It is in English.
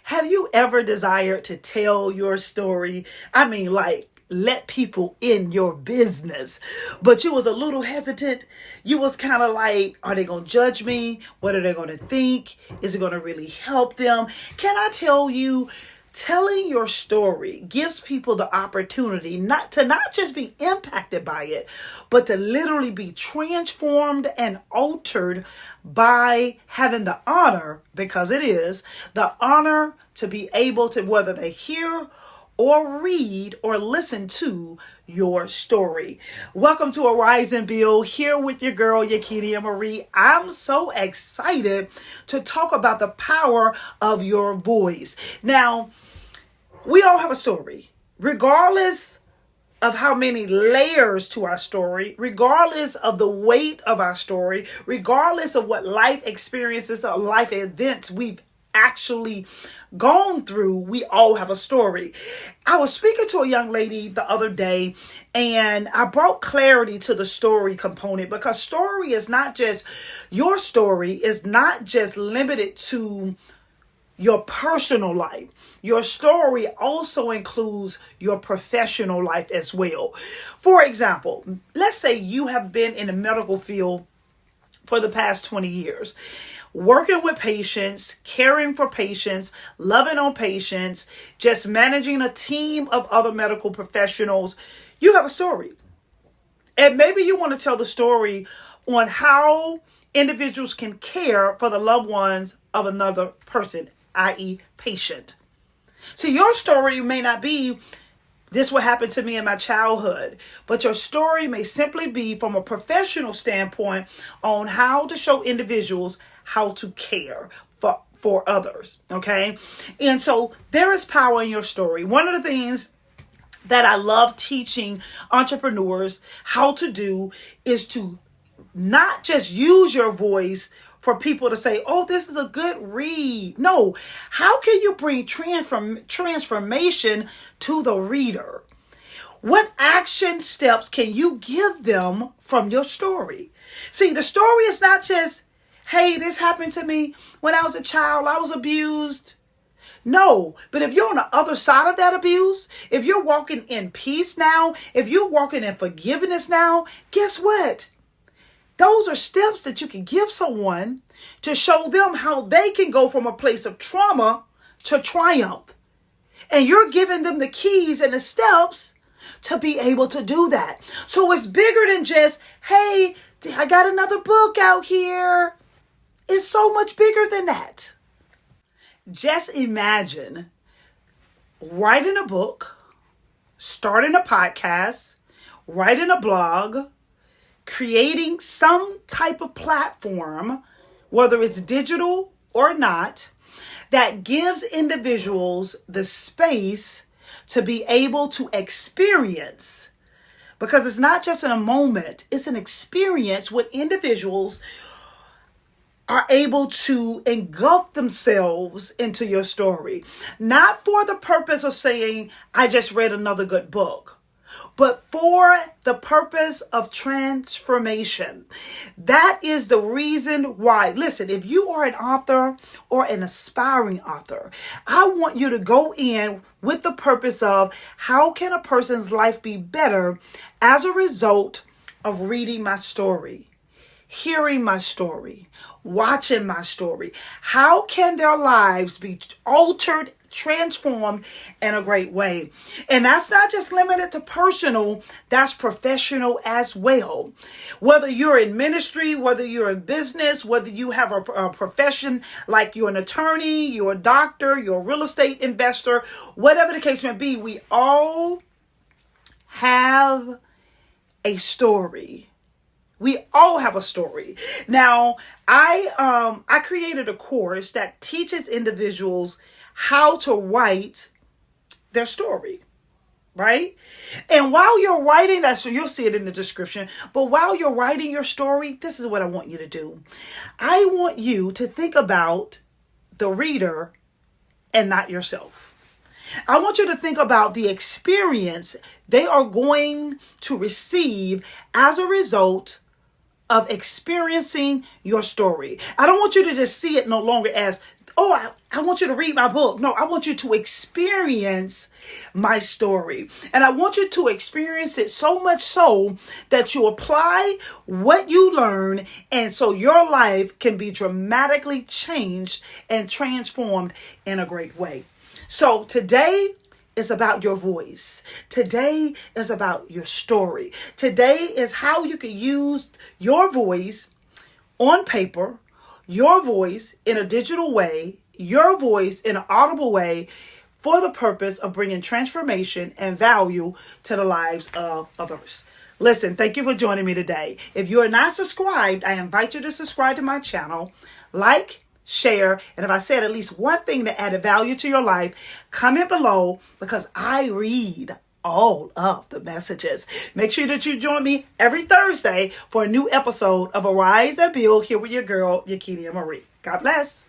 Have you ever desired to tell your story? I mean, like, let people in your business, but you was a little hesitant. You was kind of like, are they going to judge me? What are they going to think? Is it going to really help them? Can I tell you, telling your story gives people the opportunity not just be impacted by it, but to literally be transformed and altered by having the honor, because it is the honor to be able to, whether they hear or read or listen to your story. Welcome to Arise and Build, here with your girl, Yakinea Marie. I'm so excited to talk about the power of your voice. Now, we all have a story, regardless of how many layers to our story, regardless of the weight of our story, regardless of what life experiences or life events we've actually gone through, we all have a story. I was speaking to a young lady the other day, and I brought clarity to the story component, because story is not just, your story is not just limited to your personal life. Your story also includes your professional life as well. For example, let's say you have been in the medical field for the past 20 years. Working with patients, caring for patients, loving on patients, just managing a team of other medical professionals. You have a story. And maybe you want to tell the story on how individuals can care for the loved ones of another person, i.e. patient. So your story may not be, this what happened to me in my childhood, but your story may simply be from a professional standpoint on how to show individuals how to care for others, okay? And so there is power in your story. One of the things that I love teaching entrepreneurs how to do is to not just use your voice for people to say, oh, this is a good read. No, how can you bring transformation to the reader? What action steps can you give them from your story? See, the story is not just, hey, this happened to me when I was a child, I was abused. No, but if you're on the other side of that abuse, if you're walking in peace now, if you're walking in forgiveness now, guess what? Those are steps that you can give someone to show them how they can go from a place of trauma to triumph. And you're giving them the keys and the steps to be able to do that. So it's bigger than just, hey, I got another book out here. It's so much bigger than that. Just imagine writing a book, starting a podcast, writing a blog, creating some type of platform, whether it's digital or not, that gives individuals the space to be able to experience. Because it's not just in a moment, it's an experience when individuals are able to engulf themselves into your story. Not for the purpose of saying, I just read another good book, but for the purpose of transformation. That is the reason why. Listen, if you are an author or an aspiring author, I want you to go in with the purpose of, how can a person's life be better as a result of reading my story, hearing my story, watching my story? How can their lives be altered, transformed in a great way? And that's not just limited to personal, that's professional as well. Whether you're in ministry, whether you're in business, whether you have a profession like you're an attorney, you're a doctor, you're a real estate investor, whatever the case may be, we all have a story. We all have a story. Now, I created a course that teaches individuals how to write their story, right? And while you're writing that, so you'll see it in the description, but while you're writing your story, this is what I want you to do. I want you to think about the reader and not yourself. I want you to think about the experience they are going to receive as a result of experiencing your story. I don't want you to just see it no longer as, oh, I want you to read my book. No, I want you to experience my story. And I want you to experience it so much so that you apply what you learn. And so your life can be dramatically changed and transformed in a great way. So today is about your voice. Today is about your story. Today is how you can use your voice on paper, your voice in a digital way, your voice in an audible way for the purpose of bringing transformation and value to the lives of others. Listen, thank you for joining me today. If you are not subscribed, I invite you to subscribe to my channel, like, share, and if I said at least one thing that added value to your life, comment below because I read all of the messages. Make sure that you join me every Thursday for a new episode of Arise and Build here with your girl, Yakinea Marie. God bless.